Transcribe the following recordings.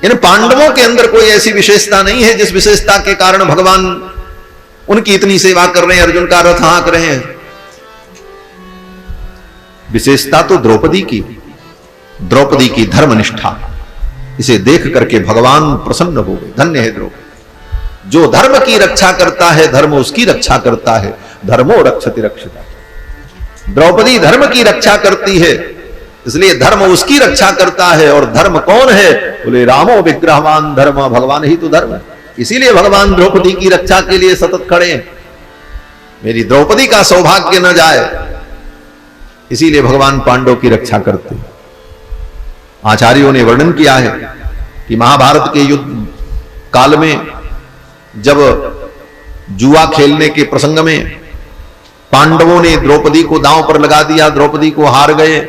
इन पांडवों के अंदर कोई ऐसी विशेषता नहीं है जिस विशेषता के कारण भगवान उनकी इतनी सेवा कर रहे हैं, अर्जुन का रथ हाँक रहे हैं। विशेषता तो द्रौपदी की धर्मनिष्ठा, इसे देख करके भगवान प्रसन्न हो गए। धन्य है द्रौपदी, जो धर्म की रक्षा करता है धर्म उसकी रक्षा करता है, धर्मो रक्षति रक्षिता। द्रौपदी धर्म की रक्षा करती है, इसलिए धर्म उसकी रक्षा करता है। और धर्म कौन है? बोले रामो विग्रहवान धर्म, भगवान ही तो धर्म है। इसीलिए भगवान द्रौपदी की रक्षा के लिए सतत खड़े हैं। मेरी द्रौपदी का सौभाग्य न जाए, इसीलिए भगवान पांडवों की रक्षा करते हैं। आचार्यों ने वर्णन किया है कि महाभारत के युद्ध काल में जब जुआ खेलने के प्रसंग में पांडवों ने द्रौपदी को दांव पर लगा दिया, द्रौपदी को हार गए।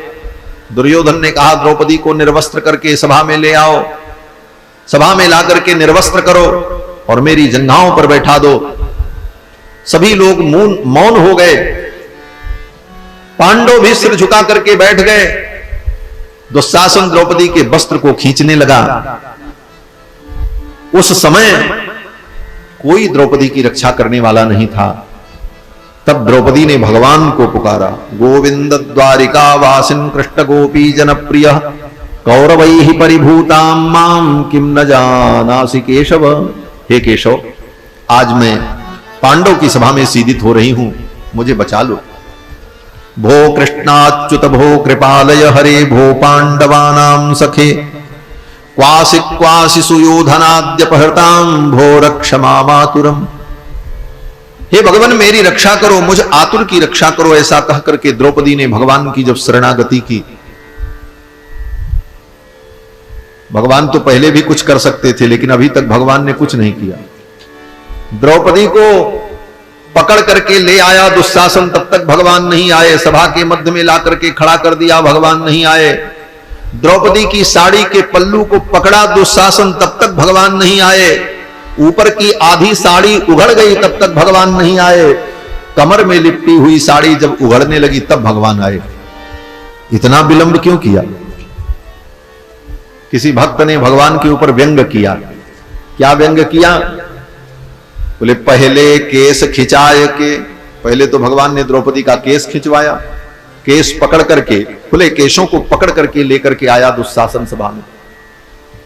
दुर्योधन ने कहा द्रौपदी को निर्वस्त्र करके सभा में ले आओ, सभा में ला करके निर्वस्त्र करो और मेरी जंघाओं पर बैठा दो। सभी लोग मौन हो गए, पांडव भी सिर झुका करके बैठ गए। दुशासन द्रौपदी के वस्त्र को खींचने लगा। उस समय कोई द्रौपदी की रक्षा करने वाला नहीं था। तब द्रौपदी ने भगवान को पुकारा, गोविंद द्वारिका वासिन कृष्ण गोपी जनप्रिय कौरवैः परिभूतां मां किम न जानासि केशव। हे केशव, आज मैं पांडव की सभा में सीदित हो रही हूं, मुझे बचा लो। भो कृष्णाच्युत भो कृपालय हरे भो पांडवानां सखे क्वासि क्वासि सुयोधनाद्यपहृतां भो रक्ष मामातुरम। हे भगवान मेरी रक्षा करो, मुझ आतुर की रक्षा करो। ऐसा कह करके द्रौपदी ने भगवान की जब शरणागति की, भगवान तो पहले भी कुछ कर सकते थे लेकिन अभी तक भगवान ने कुछ नहीं किया। द्रौपदी को पकड़ करके ले आया दुशासन, तब तक भगवान नहीं आए। सभा के मध्य में ला करके खड़ा कर दिया, भगवान नहीं आए। द्रौपदी की साड़ी के पल्लू को पकड़ा दुशासन, तब तक भगवान नहीं आए। ऊपर की आधी साड़ी उघड़ गई, तब तक भगवान नहीं आए। कमर में लिपटी हुई साड़ी जब उघड़ने लगी तब भगवान आए। इतना विलंब क्यों किया? किसी भक्त ने भगवान के ऊपर व्यंग किया। क्या व्यंग किया? बोले पहले केस खिंचाए के, पहले तो भगवान ने द्रौपदी का केस खिंचवाया, केस पकड़ करके, खुले केशों को पकड़ करके लेकर के आया दुशासन सभा में।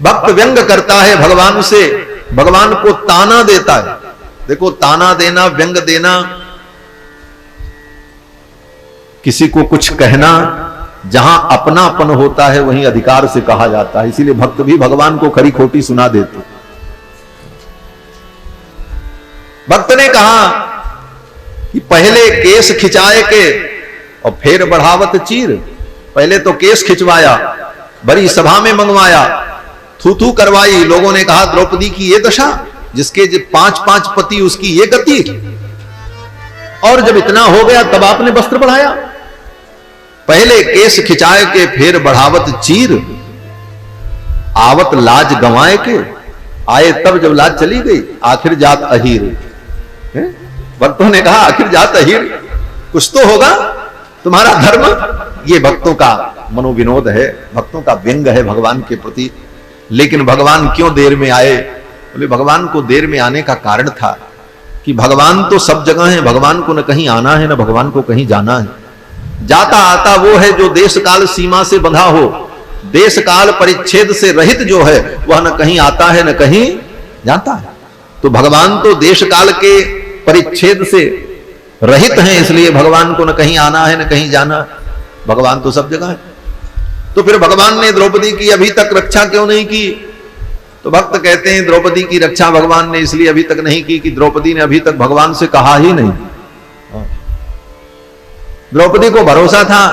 भक्त व्यंग करता है भगवान से, भगवान को ताना देता है। देखो, ताना देना, व्यंग देना, किसी को कुछ कहना, जहां अपनापन होता है वहीं अधिकार से कहा जाता है। इसीलिए भक्त भी भगवान को खरी खोटी सुना देते। भक्त ने कहा कि पहले केस खिंचाए के और फिर बढ़ावत चीर। पहले तो केस खिंचवाया, बड़ी सभा में मंगवाया, थू थू करवाई। लोगों ने कहा द्रौपदी की ये दशा, जिसके 5-5 पति उसकी ये गति। और जब इतना हो गया तब आपने वस्त्र बढ़ाया। पहले केस खिंचाए के फिर बढ़ावत चीर, आवत लाज गंवाए के। आए तब जब लाज चली गई, आखिर जात अहीर। भक्तों ने कहा आखिर जात अहीर, कुछ तो होगा तुम्हारा धर्म। ये भक्तों का मनोविनोद है, भक्तों का व्यंग है भगवान के प्रति। लेकिन भगवान क्यों देर में आए? बोले भगवान को देर में आने का कारण था कि भगवान तो सब जगह है, भगवान को न कहीं आना है न भगवान को कहीं जाना है। जाता आता वो है जो देश काल सीमा से बंधा हो, देश काल परिच्छेद से रहित जो है वह न कहीं आता है न कहीं जाता है। तो भगवान तो देश काल के परिच्छेद से रहित हैं, इसलिए भगवान को न कहीं आना है न कहीं जाना। भगवान तो सब जगह है। तो फिर भगवान ने द्रौपदी की अभी तक रक्षा क्यों नहीं की? तो भक्त कहते हैं द्रौपदी की रक्षा भगवान ने इसलिए अभी तक नहीं की कि द्रौपदी ने अभी तक भगवान से कहा ही नहीं। द्रौपदी को भरोसा था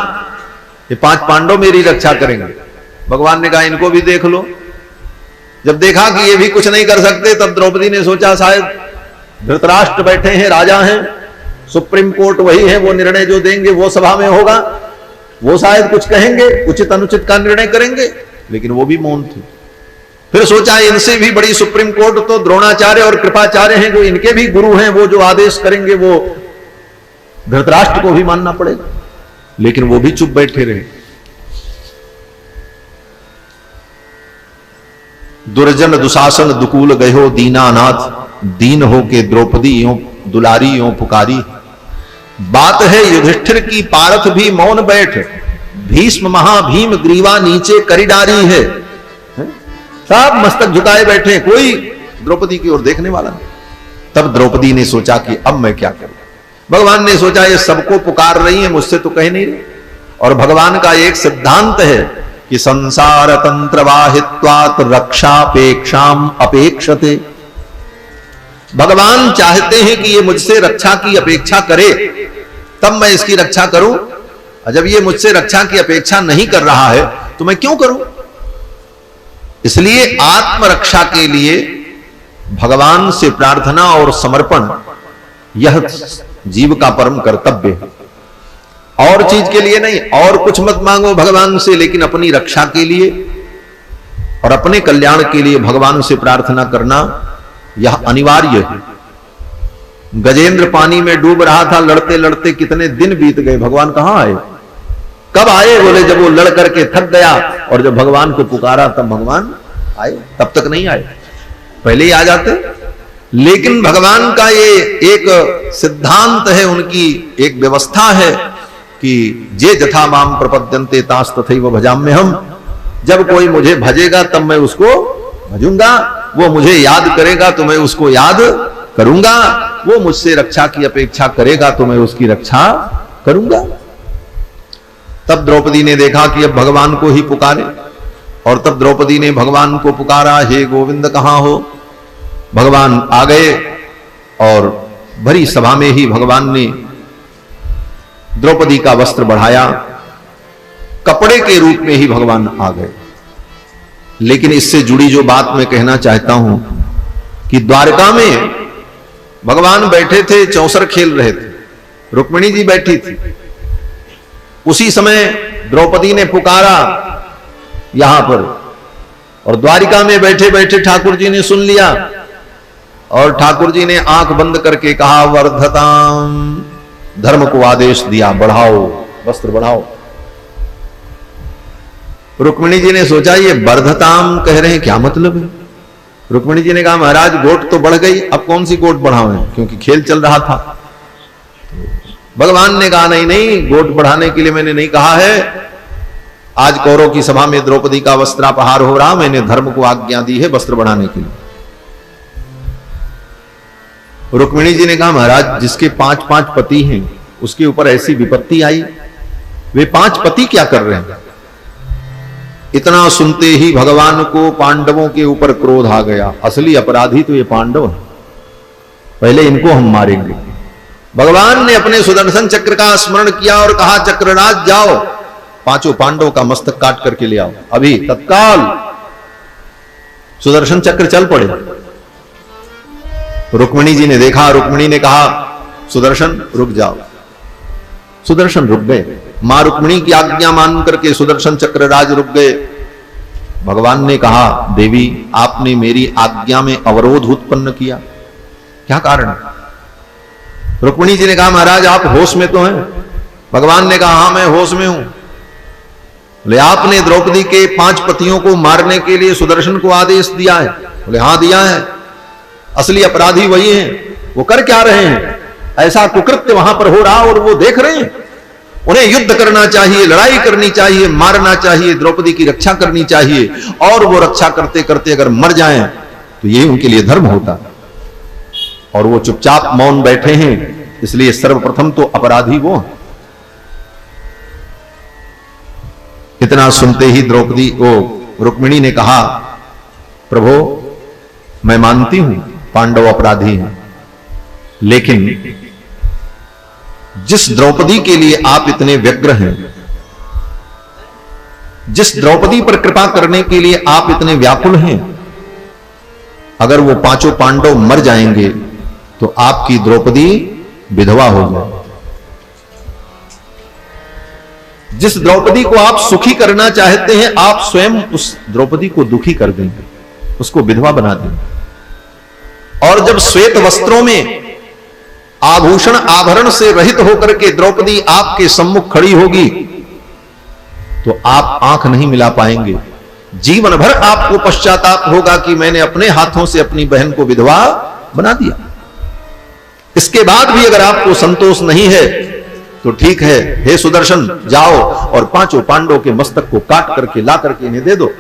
कि 5 पांडव मेरी रक्षा करेंगे। भगवान ने कहा इनको भी देख लो। जब देखा कि ये भी कुछ नहीं कर सकते, तब द्रौपदी ने सोचा शायद धृतराष्ट्र बैठे हैं, राजा हैं, सुप्रीम कोर्ट वही है, वो निर्णय जो देंगे वो सभा में होगा, वो शायद कुछ कहेंगे, उचित अनुचित का निर्णय करेंगे। लेकिन वो भी मौन थे। फिर सोचा इनसे भी बड़ी सुप्रीम कोर्ट तो द्रोणाचार्य और कृपाचार्य हैं, जो इनके भी गुरु हैं, वो जो आदेश करेंगे वो धृतराष्ट्र को भी मानना पड़ेगा। लेकिन वो भी चुप बैठे रहे। दुर्जन दुशासन दुकूल गयो दीनानाथ, दीन हो के द्रौपदी यों दुलारी यों पुकारी। बात है युधिष्ठिर की पारथ भी मौन बैठ, भीष्म महाभीम ग्रीवा नीचे करी डारी है। सब मस्तक झुकाए बैठे, कोई द्रौपदी की ओर देखने वाला नहीं। तब द्रौपदी ने सोचा कि अब मैं क्या करूं। भगवान ने सोचा ये सबको पुकार रही है, मुझसे तो कह नहीं रही। और भगवान का एक सिद्धांत है कि संसार तंत्र वाहित्वात् रक्षापेक्षाम अपेक्षते। भगवान चाहते हैं कि ये मुझसे रक्षा की अपेक्षा करे, तब मैं इसकी रक्षा करूं। और जब ये मुझसे रक्षा की अपेक्षा नहीं कर रहा है तो मैं क्यों करूं। इसलिए आत्मरक्षा के लिए भगवान से प्रार्थना और समर्पण यह जीव का परम कर्तव्य है। और चीज के लिए नहीं, और कुछ मत मांगो भगवान से, लेकिन अपनी रक्षा के लिए और अपने कल्याण के लिए भगवान से प्रार्थना करना यह अनिवार्य है। गजेंद्र पानी में डूब रहा था, लड़ते लड़ते कितने दिन बीत गए, भगवान कहां आए। कब आए, बोले जब वो लड़ करके थक गया और जब भगवान को पुकारा तब भगवान आए। तब तक नहीं आए, पहले ही आ जाते। लेकिन भगवान का ये एक सिद्धांत है, उनकी एक व्यवस्था है कि जे जथा माम प्रपद्यन्ते तास तथैव भजाम्यहम्। जब कोई मुझे भजेगा तब मैं उसको भजूंगा, वो मुझे याद करेगा तो मैं उसको याद करूंगा, वो मुझसे रक्षा की अपेक्षा करेगा तो मैं उसकी रक्षा करूंगा। तब द्रौपदी ने देखा कि अब भगवान को ही पुकारे, और तब द्रौपदी ने भगवान को पुकारा, हे गोविंद कहां हो। भगवान आ गए और भरी सभा में ही भगवान ने द्रौपदी का वस्त्र बढ़ाया, कपड़े के रूप में ही भगवान आ गए। लेकिन इससे जुड़ी जो बात मैं कहना चाहता हूं कि द्वारका में भगवान बैठे थे, चौसर खेल रहे थे, रुक्मिणी जी बैठी थी। उसी समय द्रौपदी ने पुकारा यहां पर, और द्वारिका में बैठे बैठे ठाकुर जी ने सुन लिया, और ठाकुर जी ने आंख बंद करके कहा वर्धताम, धर्म को आदेश दिया बढ़ाओ, वस्त्र बढ़ाओ। रुक्मिणी जी ने सोचा ये वर्धताम कह रहे हैं, क्या मतलब है। रुक्मिणी जी ने कहा महाराज गोट तो बढ़ गई, अब कौन सी गोट बढ़ावें, क्योंकि खेल चल रहा था। भगवान ने कहा नहीं नहीं, गोट बढ़ाने के लिए मैंने नहीं कहा है। आज कौरव की सभा में द्रौपदी का वस्त्रापहार हो रहा, मैंने धर्म को आज्ञा दी है वस्त्र बढ़ाने के लिए। रुक्मिणी जी ने कहा महाराज जिसके 5-5 पति हैं उसके ऊपर ऐसी विपत्ति आई, वे 5 पति क्या कर रहे हैं। इतना सुनते ही भगवान को पांडवों के ऊपर क्रोध आ गया। असली अपराधी तो ये पांडव हैं, पहले इनको हम मारेंगे। भगवान ने अपने सुदर्शन चक्र का स्मरण किया और कहा चक्रराज जाओ, 5 पांडवों का मस्तक काट करके ले आओ। अभी तत्काल सुदर्शन चक्र चल पड़े। रुक्मिणी जी ने देखा, रुक्मिणी ने कहा सुदर्शन रुक जाओ। सुदर्शन रुक गए, मां रुक्मिणी की आज्ञा मान करके सुदर्शन चक्र राज रुक गए। भगवान ने कहा देवी आपने मेरी आज्ञा में अवरोध उत्पन्न किया, क्या कारण। रुक्मिणी जी ने कहा महाराज आप होश में तो हैं। भगवान ने कहा हां मैं होश में हूं। बोले आपने द्रौपदी के 5 पतियों को मारने के लिए सुदर्शन को आदेश दिया है। बोले हां दिया है। असली अपराधी वही हैं, वो कर क्या रहे हैं, ऐसा कुकृत्य वहां पर हो रहा और वो देख रहे हैं। उन्हें युद्ध करना चाहिए, लड़ाई करनी चाहिए, मारना चाहिए, द्रौपदी की रक्षा करनी चाहिए, और वो रक्षा करते करते अगर मर जाएं तो ये उनके लिए धर्म होता। और वो चुपचाप मौन बैठे हैं, इसलिए सर्वप्रथम तो अपराधी वो हैं। इतना सुनते ही द्रौपदी को रुक्मिणी ने कहा प्रभु मैं मानती हूं पांडव अपराधी हैं, लेकिन जिस द्रौपदी के लिए आप इतने व्यग्र हैं, जिस द्रौपदी पर कृपा करने के लिए आप इतने व्याकुल हैं, अगर वो 5 पांडव मर जाएंगे तो आपकी द्रौपदी विधवा हो जाए। जिस द्रौपदी को आप सुखी करना चाहते हैं आप स्वयं उस द्रौपदी को दुखी कर देंगे, उसको विधवा बना देंगे। और जब श्वेत वस्त्रों में आभूषण आभरण से रहित होकर के द्रौपदी आपके सम्मुख खड़ी होगी तो आप आंख नहीं मिला पाएंगे। जीवन भर आपको पश्चाताप होगा कि मैंने अपने हाथों से अपनी बहन को विधवा बना दिया। इसके बाद भी अगर आपको संतोष नहीं है तो ठीक है, हे सुदर्शन जाओ और पांचों पांडवों के मस्तक को काट करके ला करके इन्हें दे दो।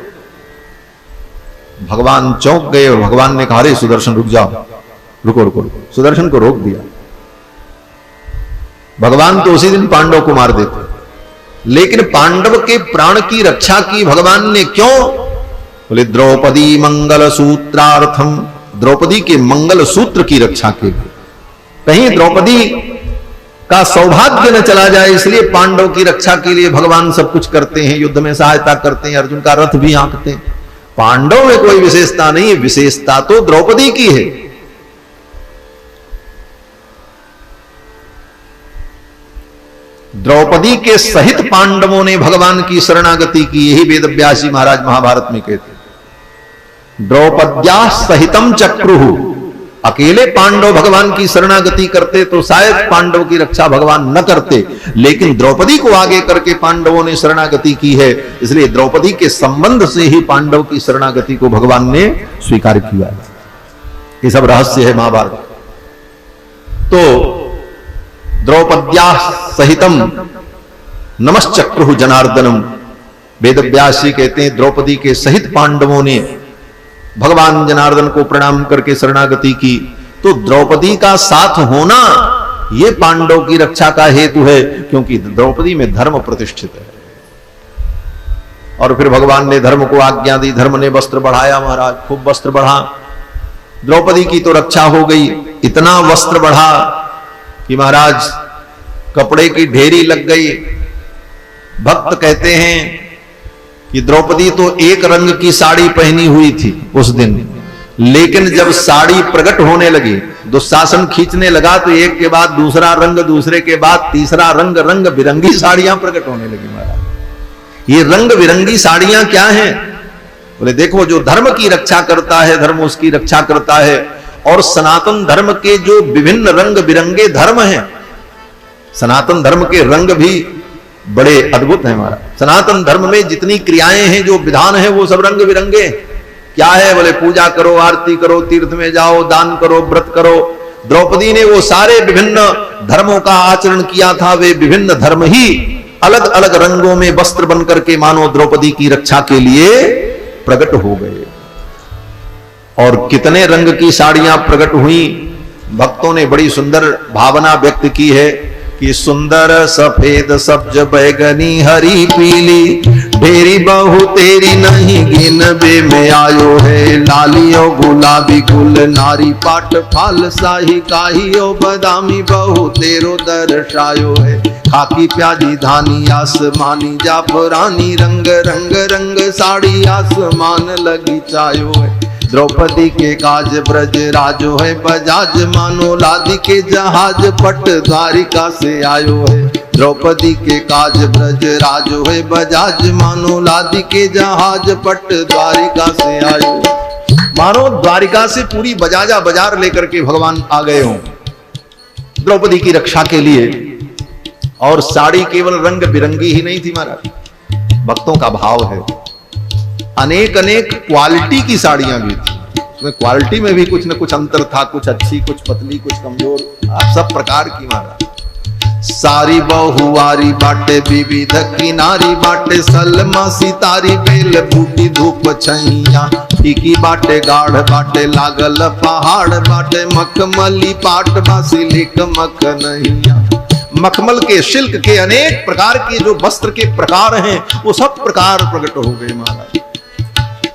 भगवान चौंक गए और भगवान ने कहा, अरे सुदर्शन रुक जाओ, रुको रुको रुको। सुदर्शन को रोक दिया। भगवान तो उसी दिन पांडव को मार देते, लेकिन पांडव के प्राण की रक्षा की भगवान ने क्यों? बोले द्रौपदी मंगल सूत्रार्थम, द्रौपदी के मंगल सूत्र की रक्षा के लिए, कहीं द्रौपदी का सौभाग्य न चला जाए, इसलिए पांडव की रक्षा के लिए भगवान सब कुछ करते हैं, युद्ध में सहायता करते हैं, अर्जुन का रथ भी हाँकते हैं। पांडव में कोई विशेषता नहीं है, विशेषता तो द्रौपदी की है। द्रौपदी के सहित पांडवों ने भगवान की शरणागति की, यही वेद व्यास जी महाराज महाभारत में कहते हैं, द्रौपद्या सहितम चक्रुहु। अकेले पांडव भगवान की शरणागति करते तो शायद पांडव की रक्षा भगवान न करते, लेकिन द्रौपदी को आगे करके पांडवों ने शरणागति की है, इसलिए द्रौपदी के संबंध से ही पांडव की शरणागति को भगवान ने स्वीकार किया। ये सब रहस्य है महाभारत। तो द्रौपद्या सहितम नमश्चक्रुहु जनार्दनम, वेद व्यास जी कहते हैं द्रौपदी के सहित पांडवों ने भगवान जनार्दन को प्रणाम करके शरणागति की। तो द्रौपदी का साथ होना यह पांडव की रक्षा का हेतु है, क्योंकि द्रौपदी में धर्म प्रतिष्ठित है। और फिर भगवान ने धर्म को आज्ञा दी, धर्म ने वस्त्र बढ़ाया महाराज, खूब वस्त्र बढ़ा। द्रौपदी की तो रक्षा हो गई, इतना वस्त्र बढ़ा कि महाराज कपड़े की ढेरी लग गई। भक्त कहते हैं कि द्रौपदी तो एक रंग की साड़ी पहनी हुई थी उस दिन, लेकिन जब साड़ी प्रकट होने लगी, दुशासन खींचने लगा, तो एक के बाद दूसरा रंग, दूसरे के बाद तीसरा रंग, रंग बिरंगी साड़ियां प्रकट होने लगी महाराज। ये रंग बिरंगी साड़ियां क्या हैं? बोले देखो, जो धर्म की रक्षा करता है, धर्म उसकी रक्षा करता है। और सनातन धर्म के जो विभिन्न रंग बिरंगे धर्म हैं, सनातन धर्म के रंग भी बड़े अद्भुत हैं हमारा। सनातन धर्म में जितनी क्रियाएं हैं, जो विधान है, वो सब रंग बिरंगे। क्या है? बोले पूजा करो, आरती करो, तीर्थ में जाओ, दान करो, व्रत करो। द्रौपदी ने वो सारे विभिन्न धर्मों का आचरण किया था। वे विभिन्न धर्म ही अलग अलग रंगों में वस्त्र बन करके मानो द्रौपदी की रक्षा के लिए प्रकट हो गए। और कितने रंग की साड़ियां प्रकट हुई। भक्तों ने बड़ी सुंदर भावना व्यक्त की है कि सुंदर सफेद सब्ज बैगनी हरी पीली, ढेरी बहु तेरी नहीं गिनबे में आयो है। लालियो गुलाबी गुल नारी पाट फाल शाही काहियो बदामी बहु तेरो दर्शायो है। खाकी प्याजी धानी आसमानी जाफरानी, रंग रंग रंग साड़ी आसमान लगी चायो है। द्रौपदी के काज ब्रज राजो है, बजाज मानो लादी के जहाज पट द्वारिका से आयो है। द्रौपदी के काज ब्रज राजो है, बजाज मानो लादी के जहाज पट द्वारिका से आयो। मानो द्वारिका से पूरी बजाजा बाजार लेकर के भगवान आ गए हों द्रौपदी की रक्षा के लिए। और साड़ी केवल रंग बिरंगी ही नहीं थी महाराज, भक्तों का भाव है, अनेक अनेक क्वालिटी की साड़ियां भी थी। उसमें क्वालिटी में भी कुछ न कुछ अंतर था, कुछ अच्छी, कुछ पतली, कुछ कमजोर, सब प्रकार की महाराज। सारी बहुवारी बाटे विविध किनारी बाटे, सलमा सितारी बेल बूटी धूप छैया। फीकी बाटे गाढ़ बाटे लागल पहाड़ बाटे, मखमली पाट बासिलिक मख नैया। मखमल के सिल्क के अनेक प्रकार के जो वस्त्र के प्रकार हैं, वो सब प्रकार प्रकट हो गए महाराज।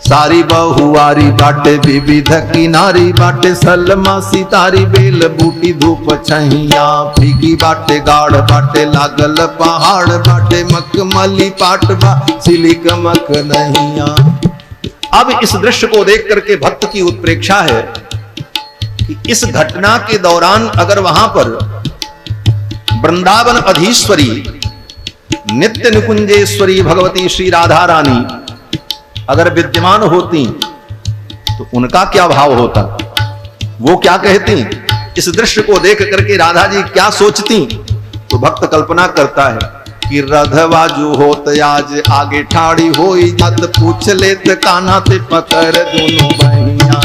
सारी बहुवारी बाटे विविध किनारी बाटे, सलमा सितारी बेल बूटी धूप छैया। फीकी बाटे गाढ़ बाटे लागल पहाड़ बाटे, मखमली पाट बासिलिक मख नैया। अब इस दृश्य को देख करके भक्त की उत्प्रेक्षा है कि इस घटना के दौरान अगर वहां पर वृंदावन अधीश्वरी नित्य निकुंजेश्वरी भगवती श्री राधा रानी अगर विद्यमान होती तो उनका क्या भाव होता, वो क्या कहती, इस दृश्य को देख करके राधा जी क्या सोचती। तो भक्त कल्पना करता है कि रधवाजू होत आज आगे ठाड़ी होई जात, पूछ लेत कान्हा ते पकड़ दोनों बहिया।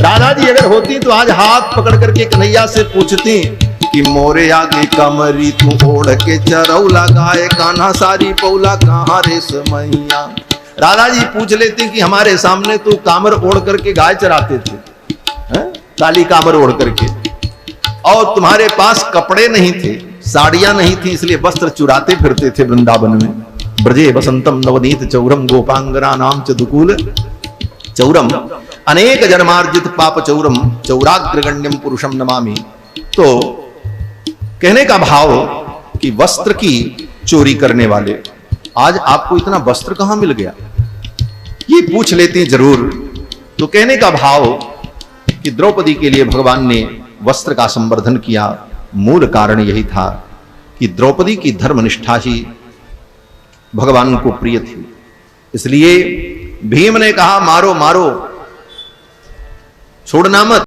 राधा जी अगर होती तो आज हाथ पकड़ करके कन्हैया से पूछती कि मोरे आगे कमरी तू ओढ़ के चरौला, गाय कान्हा सारी पौला कहाँ रे समैया। राधा जी पूछ लेती कि हमारे सामने तू कामर ओढ़ करके गाय चराते थे, काली कामर ओढ़ करके, और तुम्हारे पास कपड़े नहीं थे, साड़ियां नहीं थी, इसलिए वस्त्र चुराते फिरते थे वृंदावन में। ब्रजे बसंतम नवनीत चौरम गोपांगना नाम च दुकूल चौरम, अनेक जन्मार्जित पाप चौरम, चौराग्रगण्यम पुरुषम नमामि। तो कहने का भाव कि वस्त्र की चोरी करने वाले, आज आपको इतना वस्त्र कहां मिल गया, ये पूछ लेते जरूर। तो कहने का भाव कि द्रौपदी के लिए भगवान ने वस्त्र का संवर्धन किया, मूल कारण यही था कि द्रौपदी की धर्मनिष्ठा ही भगवान को प्रिय थी। इसलिए भीम ने कहा मारो मारो, छोड़ना मत।